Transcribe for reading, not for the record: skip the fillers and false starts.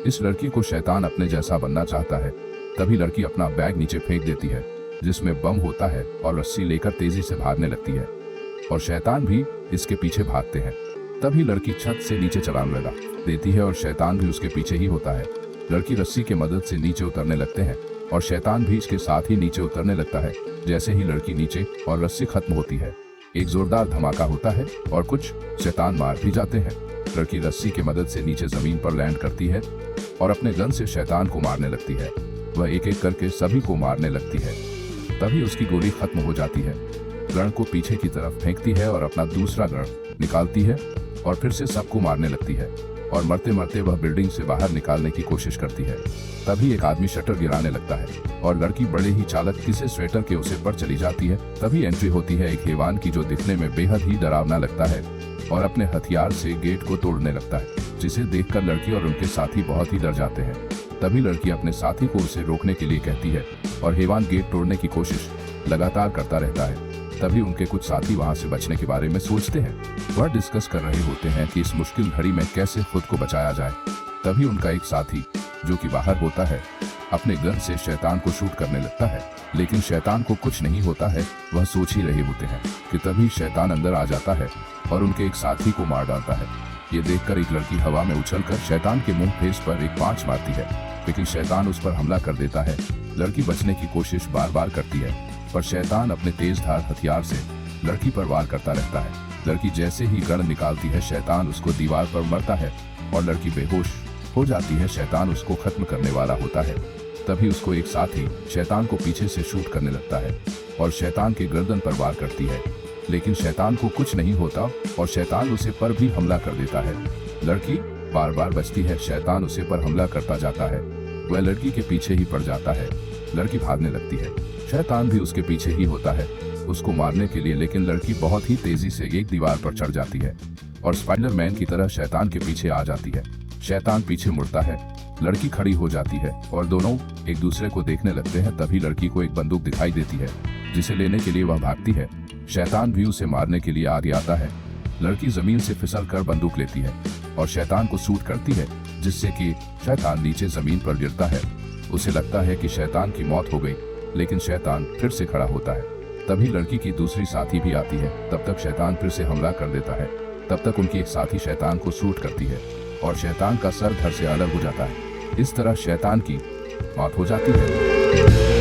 इस लड़की को शैतान अपने जैसा बनना चाहता है। तभी लड़की अपना बैग नीचे फेंक देती है जिसमें बम होता है और रस्सी लेकर तेजी से भागने लगती है और शैतान भी इसके पीछे भागते हैं। तभी लड़की छत से नीचे छलांग लगा देती है और शैतान भी उसके पीछे ही होता है। लड़की रस्सी की मदद से नीचे उतरने लगते हैं और शैतान भी इसके साथ ही नीचे उतरने लगता है। जैसे ही लड़की नीचे और रस्सी खत्म होती है, एक जोरदार धमाका होता है और कुछ शैतान मार भी जाते हैं। लड़की रस्सी की मदद से नीचे जमीन पर लैंड करती है और अपने गन से शैतान को मारने लगती है। वह एक एक करके सभी को मारने लगती है। तभी उसकी गोली खत्म हो जाती है। गन को पीछे की तरफ फेंकती है और अपना दूसरा गन निकालती है और फिर से सबको मारने लगती है और मरते मरते वह बिल्डिंग से बाहर निकालने की कोशिश करती है। तभी एक आदमी शटर गिराने लगता है और लड़की बड़े ही चालाक किसी स्वेटर के उसे पर चली जाती है। तभी एंट्री होती है एक हैवान की जो दिखने में बेहद ही डरावना लगता है और अपने हथियार से गेट को तोड़ने लगता है, जिसे देखकर लड़की और उनके साथी बहुत ही डर जाते हैं। तभी लड़की अपने साथी को उसे रोकने के लिए कहती है और हैवान गेट तोड़ने की कोशिश लगातार करता रहता है। तभी उनके कुछ साथी वहां से बचने के बारे में सोचते हैं। वह डिस्कस कर रहे होते हैं कि इस मुश्किल घड़ी में कैसे खुद को बचाया जाए। तभी उनका एक साथी जो कि बाहर होता है अपने गन से शैतान को शूट करने लगता है, लेकिन शैतान को कुछ नहीं होता है। वह सोच ही रहे होते हैं कि तभी शैतान अंदर आ जाता है और उनके एक साथी को मार डालता है। ये देखकर एक लड़की हवा में उछलकर शैतान के मुंह फेस पर एक पांच मारती है, लेकिन शैतान उस पर हमला कर देता है। लड़की बचने की कोशिश बार बार करती है, पर शैतान अपने तेज धार हथियार से लड़की पर वार करता रहता है। लड़की जैसे ही गन निकालती है, शैतान उसको दीवार पर मरता है और लड़की बेहोश हो जाती है। शैतान उसको खत्म करने वाला होता है। तभी उसको एक साथी शैतान को पीछे से शूट करने लगता है और शैतान के गर्दन पर वार करती है, लेकिन शैतान को कुछ नहीं होता और शैतान उसे पर भी हमला कर देता है। लड़की बार बार बचती है, शैतान उसे पर हमला करता जाता है। वह लड़की के पीछे ही पड़ जाता है। लड़की भागने लगती है, शैतान भी उसके पीछे ही होता है उसको मारने के लिए, लेकिन लड़की बहुत ही तेजी से एक दीवार पर चढ़ जाती है और स्पाइडरमैन की तरह शैतान के पीछे आ जाती है। शैतान पीछे मुड़ता है, लड़की खड़ी हो जाती है और दोनों एक दूसरे को देखने लगते हैं। तभी लड़की को एक बंदूक दिखाई देती है जिसे लेने के लिए वह भागती है। शैतान भी उसे मारने के लिए आगे आता है। लड़की जमीन से फिसल कर बंदूक लेती है और शैतान को शूट करती है, जिससे कि शैतान नीचे जमीन पर गिरता है। उसे लगता है कि शैतान की मौत हो गई, लेकिन शैतान फिर से खड़ा होता है। तभी लड़की की दूसरी साथी भी आती है। तब तक शैतान फिर से हमला कर देता है। तब तक उनकी एक साथी शैतान को शूट करती है और शैतान का सर धड़ से अलग हो जाता है। इस तरह शैतान की मौत हो जाती है।